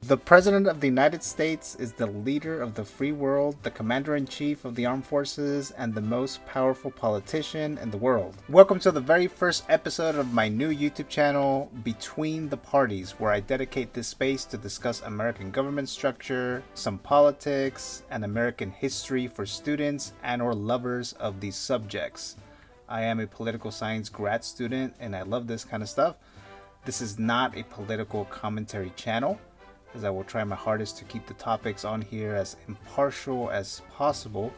The President of the United States is the leader of the free world, the Commander-in-Chief of the Armed Forces, and the most powerful politician in the world. Welcome to the very first episode of my new YouTube channel, Between the Parties, where I dedicate this space to discuss American government structure, some politics, and American history for students and or lovers of these subjects. I am a political science grad student and I love this kind of stuff. This is not a political commentary channel, as I will try my hardest to keep the topics on here as impartial as possible.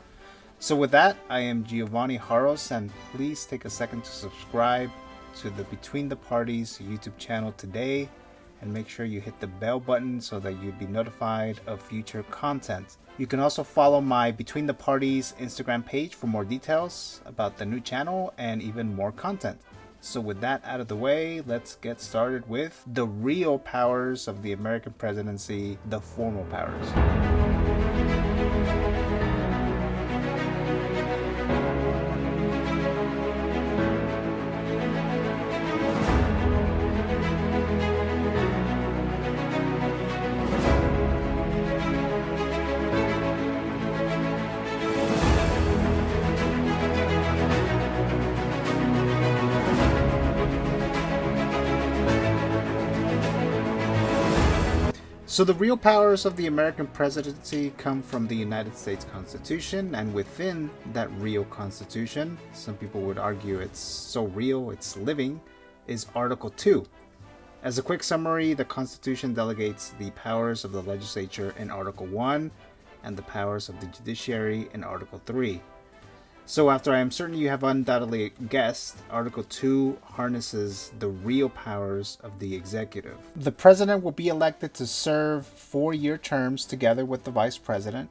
So with that, I am Giovanni Haros, and please take a second to subscribe to the Between the Parties YouTube channel today, and make sure you hit the bell button so that you'd be notified of future content. You can also follow my Between the Parties Instagram page for more details about the new channel and even more content. So with that out of the way, let's get started with the real powers of the American presidency, the formal powers. So the real powers of the American presidency come from the United States Constitution, and within that real Constitution, some people would argue it's so real, it's living, is Article 2. As a quick summary, the Constitution delegates the powers of the legislature in Article 1 and the powers of the judiciary in Article 3. So after I am certain you have undoubtedly guessed, Article 2 harnesses the real powers of the executive. The president will be elected to serve 4-year terms together with the vice president.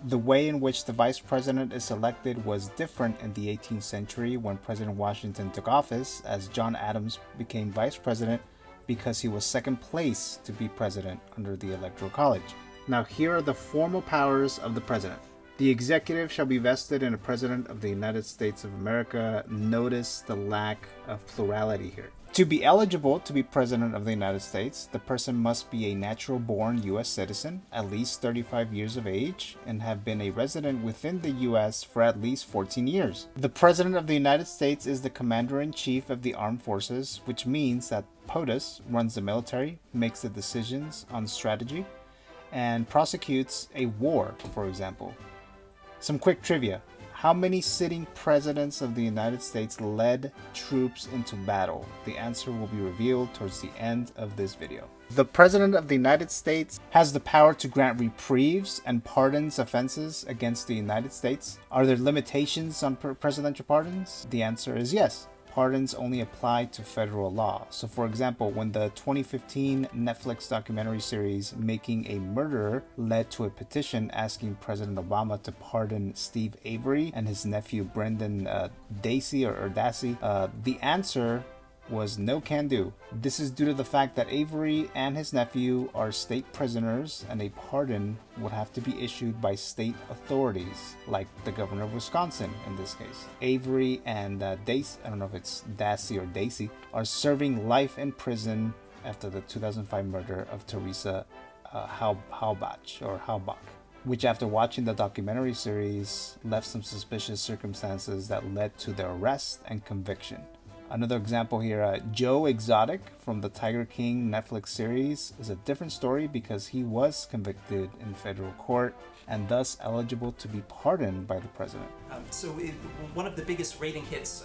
The way in which the vice president is elected was different in the 18th century when President Washington took office, as John Adams became vice president because he was second place to be president under the Electoral College. Now here are the formal powers of the president. The executive shall be vested in a President of the United States of America. Notice the lack of plurality here. To be eligible to be President of the United States, the person must be a natural-born U.S. citizen, at least 35 years of age, and have been a resident within the U.S. for at least 14 years. The President of the United States is the Commander-in-Chief of the Armed Forces, which means that POTUS runs the military, makes the decisions on strategy, and prosecutes a war, for example. Some quick trivia. How many sitting presidents of the United States led troops into battle? The answer will be revealed towards the end of this video. The President of the United States has the power to grant reprieves and pardons offenses against the United States. Are there limitations on presidential pardons? The answer is yes. Pardons only apply to federal law. So for example, when the 2015 Netflix documentary series Making a Murderer led to a petition asking President Obama to pardon Steve Avery and his nephew Brendan Dassey, the answer was no can do. This is due to the fact that Avery and his nephew are state prisoners, and a pardon would have to be issued by state authorities, like the governor of Wisconsin in this case. Avery and Dassey, I don't know if it's Dassey or Dassey, are serving life in prison after the 2005 murder of Teresa Halbach, which after watching the documentary series left some suspicious circumstances that led to their arrest and conviction. Another example here, Joe Exotic from the Tiger King Netflix series is a different story because he was convicted in federal court and thus eligible to be pardoned by the president. One of the biggest rating hits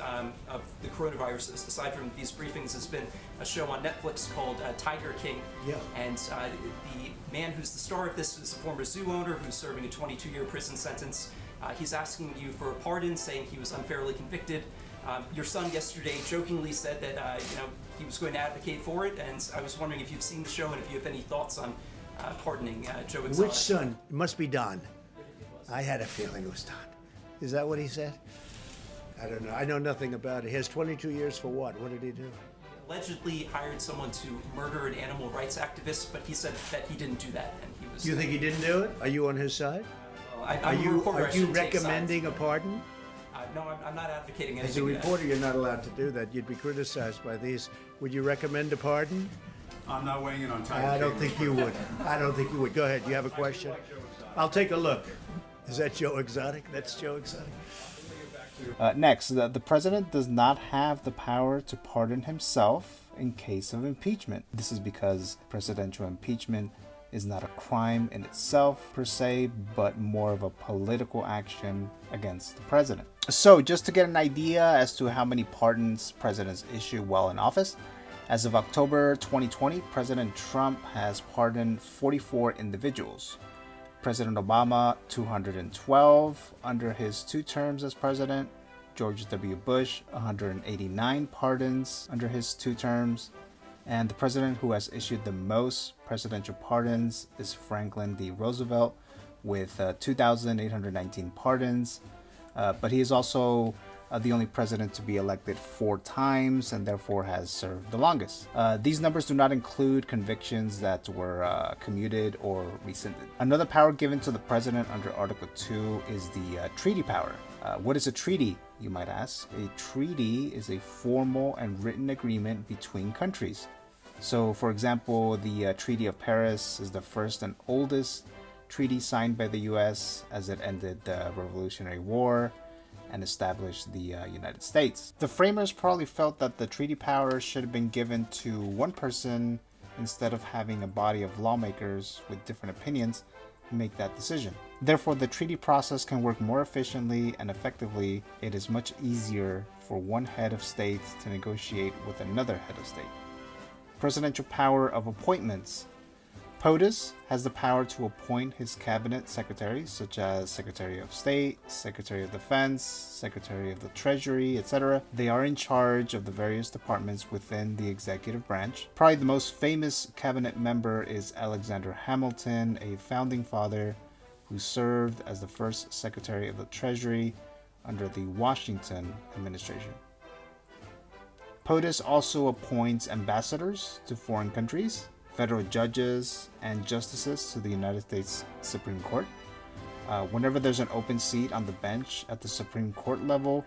of the coronavirus, aside from these briefings, has been a show on Netflix called Tiger King. Yeah. And the man who's the star of this is a former zoo owner who's serving a 22-year prison sentence. He's asking you for a pardon, saying he was unfairly convicted. Your son yesterday jokingly said that he was going to advocate for it, and I was wondering if you've seen the show and if you have any thoughts on pardoning Joe Exotic. Which son? It must be Don. I had a feeling it was Don. Is that what he said? I don't know. I know nothing about it. He has 22 years for what? What did he do? Allegedly hired someone to murder an animal rights activist, but he said that he didn't do that, and he was. You think he didn't do it? Are you on his side? Are you recommending a pardon? No, I'm not advocating anything. As a reporter, you're not allowed to do that. You'd be criticized by these. Would you recommend a pardon? I'm not weighing in on Tiger I don't King. think you would. I don't think you would. Go ahead. You have a question? I'll take a look. Is that Joe Exotic? That's Joe Exotic. Next, the president does not have the power to pardon himself in case of impeachment. This is because presidential impeachment is not a crime in itself per se, but more of a political action against the president. So just to get an idea as to how many pardons presidents issue while in office, as of October 2020, President Trump has pardoned 44 individuals. President Obama, 212 under his 2 terms as president. George W. Bush, 189 pardons under his 2 terms. And the president who has issued the most presidential pardons is Franklin D. Roosevelt with 2,819 pardons. But he is also the only president to be elected 4 times and therefore has served the longest. These numbers do not include convictions that were commuted or rescinded. Another power given to the president under Article 2 is the treaty power. What is a treaty, you might ask? A treaty is a formal and written agreement between countries. So, for example, the Treaty of Paris is the first and oldest treaty signed by the U.S. as it ended the Revolutionary War and established the United States. The framers probably felt that the treaty power should have been given to one person instead of having a body of lawmakers with different opinions make that decision. Therefore, the treaty process can work more efficiently and effectively. It is much easier for one head of state to negotiate with another head of state. Presidential power of appointments. POTUS has the power to appoint his cabinet secretaries, such as Secretary of State, Secretary of Defense, Secretary of the Treasury, etc. They are in charge of the various departments within the executive branch. Probably the most famous cabinet member is Alexander Hamilton, a founding father who served as the first Secretary of the Treasury under the Washington administration. POTUS also appoints ambassadors to foreign countries, federal judges, and justices to the United States Supreme Court. Whenever there's an open seat on the bench at the Supreme Court level,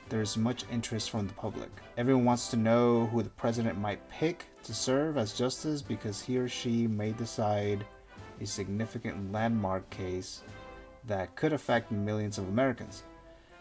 there's much interest from the public. Everyone wants to know who the president might pick to serve as justice because he or she may decide a significant landmark case that could affect millions of Americans.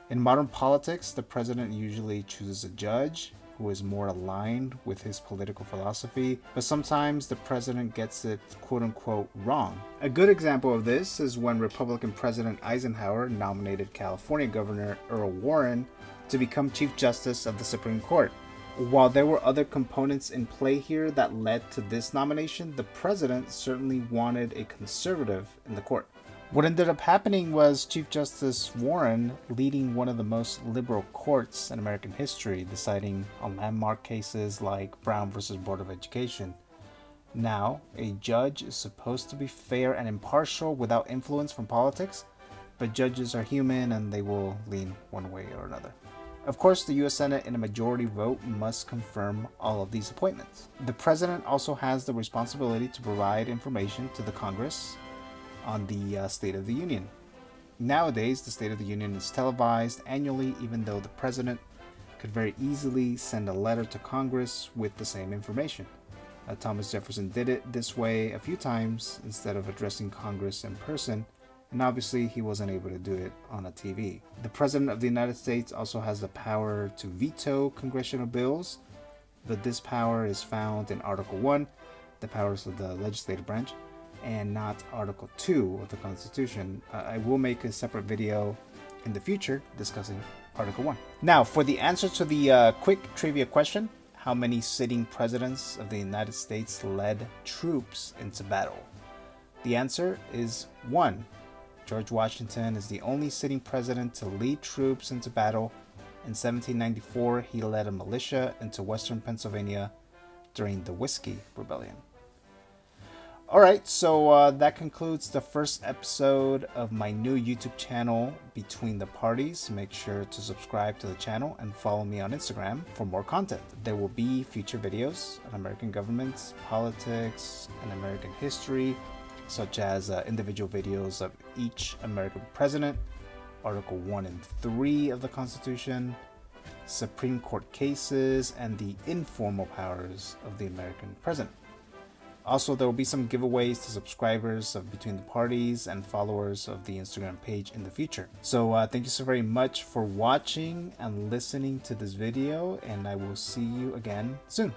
In modern politics, the president usually chooses a judge who is more aligned with his political philosophy, but sometimes the president gets it quote-unquote wrong. A good example of this is when Republican President Eisenhower nominated California Governor Earl Warren to become Chief Justice of the Supreme Court. While there were other components in play here that led to this nomination, the president certainly wanted a conservative in the court. What ended up happening was Chief Justice Warren leading one of the most liberal courts in American history, deciding on landmark cases like Brown versus Board of Education. Now, a judge is supposed to be fair and impartial without influence from politics, but judges are human and they will lean one way or another. Of course, the U.S. Senate in a majority vote must confirm all of these appointments. The president also has the responsibility to provide information to the Congress on the State of the Union. Nowadays, the State of the Union is televised annually, even though the president could very easily send a letter to Congress with the same information. Thomas Jefferson did it this way a few times instead of addressing Congress in person, and obviously he wasn't able to do it on a TV. The President of the United States also has the power to veto congressional bills, but this power is found in Article 1, the powers of the legislative branch, and not Article 2 of the Constitution. I will make a separate video in the future discussing Article 1. Now, for the answer to the quick trivia question, how many sitting presidents of the United States led troops into battle? The answer is 1. George Washington is the only sitting president to lead troops into battle. In 1794, he led a militia into western Pennsylvania during the Whiskey Rebellion. Alright, so that concludes the first episode of my new YouTube channel, Between the Parties. Make sure to subscribe to the channel and follow me on Instagram for more content. There will be future videos on American governments, politics, and American history, such as individual videos of each American president, Article 1 and 3 of the Constitution, Supreme Court cases, and the informal powers of the American president. Also, there will be some giveaways to subscribers of Between the Parties and followers of the Instagram page in the future. So thank you so very much for watching and listening to this video, and I will see you again soon.